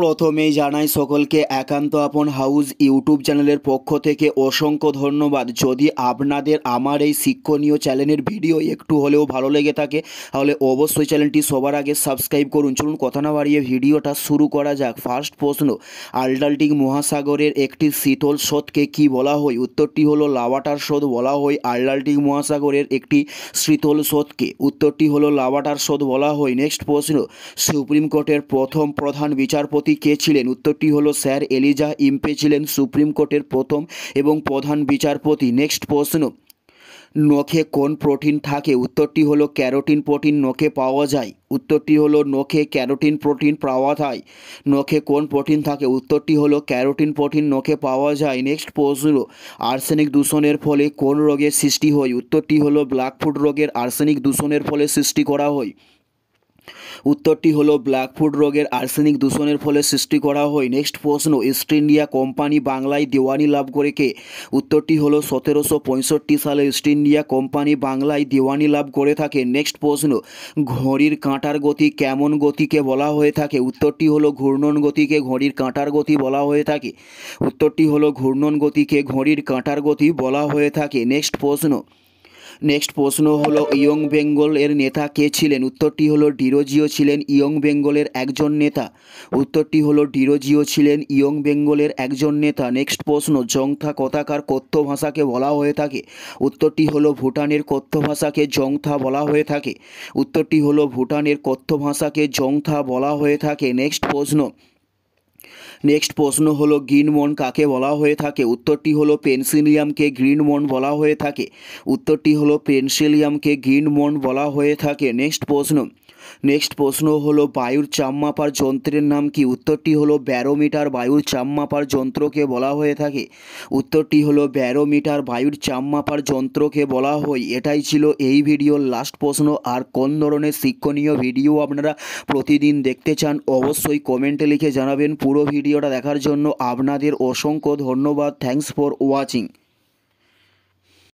প্রথমেই জানাই সকলকে একান্ত আপন হাউস ইউটিউব চ্যানেলের পক্ষ থেকে অসংখ্য ধন্যবাদ। যদি আপনাদের আমার এই শিক্ষণীয় চ্যানেলের ভিডিও একটু হলেও ভালো লেগে থাকে তাহলে অবশ্যই চ্যানেলটি সবার আগে সাবস্ক্রাইব করুন। চলুন কথা না বাড়িয়ে ভিডিওটা শুরু করা যাক। ফার্স্ট প্রশ্ন, আটলান্টিক মহাসাগরের একটি শীতল স্রোতকে কী বলা হয়? উত্তরটি হলো লাভাটার স্রোত বলা হয় আটলান্টিক মহাসাগরের একটি শীতল স্রোতকে। উত্তরটি হলো লাভাটার স্রোত বলা হয়। নেক্সট প্রশ্ন, সুপ্রিম কোর্টের প্রথম প্রধান বিচারপতি কে ছিলেন? উত্তরটি হলো স্যার এলিজা ইম্পে ছিলেন সুপ্রিম কোর্টের প্রথম এবং প্রধান বিচারপতি। নেক্সট প্রশ্ন, নখে কোন প্রোটিন থাকে? উত্তরটি হলো ক্যারোটিন প্রোটিন নখে পাওয়া যায়। উত্তরটি হলো নখে ক্যারোটিন প্রোটিন পাওয়া যায়। নখে কোন প্রোটিন থাকে? উত্তরটি হলো ক্যারোটিন প্রোটিন নখে পাওয়া যায়। নেক্সট প্রশ্ন, আর্সেনিক দূষণের ফলে কোন রোগের সৃষ্টি হয়? উত্তরটি হলো ব্ল্যাকফুট রোগের আর্সেনিক দূষণের ফলে সৃষ্টি করা হয়। উত্তরটি হলো ব্ল্যাকফুট রোগের আর্সেনিক দূষণের ফলে সৃষ্টি করা হয়। নেক্সট প্রশ্ন, ইস্ট ইন্ডিয়া কোম্পানি বাংলায় দেওয়ানি লাভ করে কে? উত্তরটি হলো 1765 সালে ইস্ট ইন্ডিয়া কোম্পানি বাংলায় দেওয়ানি লাভ করে থাকে। নেক্সট প্রশ্ন, ঘড়ির কাঁটার গতি কেমন গতিকে বলা হয়ে থাকে? উত্তরটি হলো ঘূর্ণন গতিকে ঘড়ির কাঁটার গতি বলা হয়ে থাকে। উত্তরটি হলো ঘূর্ণন গতিকে ঘড়ির কাঁটার গতি বলা হয়ে থাকে। নেক্সট প্রশ্ন হলো ইয়ং বেঙ্গল এর নেতা কে ছিলেন? উত্তরটি হলো ডিরোজিও ছিলেন ইয়ং বেঙ্গলের একজন নেতা। উত্তরটি হলো ডিরোজিও ছিলেন ইয়ং বেঙ্গলের একজন নেতা। নেক্সট প্রশ্ন, জংথা কথাকার কথ্য ভাষাকে বলা হয়ে থাকে? উত্তরটি হলো ভুটানের কথ্য ভাষাকে জংথা বলা হয়ে থাকে। উত্তরটি হলো ভুটানের কথ্য ভাষাকে জংথা বলা হয়ে থাকে। নেক্সট প্রশ্ন হলো গ্রিন মন কাকে বলা হয়ে থাকে? উত্তরটি হলো পেনসিলিয়ামকে গ্রিন মন বলা হয়ে থাকে। উত্তরটি হলো পেনসিলিয়ামকে গ্রিন মন বলা হয়ে থাকে। নেক্সট প্রশ্ন হলো বায়ুর চাপ মাপার যন্ত্রের নাম কি? উত্তরটি হলো ব্যারোমিটার বায়ুর চাপ মাপার যন্ত্রকে বলা হয়ে থাকে। উত্তরটি হলো ব্যারোমিটার বায়ুর চাপ মাপার যন্ত্রকে বলা হয়। এটাই ছিল এই ভিডিওর লাস্ট প্রশ্ন। আর কোন ধরনের শিক্ষণীয় ভিডিও আপনারা প্রতিদিন দেখতে চান অবশ্যই কমেন্টে লিখে জানাবেন। পুরো ভিডিওটা দেখার জন্য আপনাদের অসংখ্য ধন্যবাদ। Thanks for watching.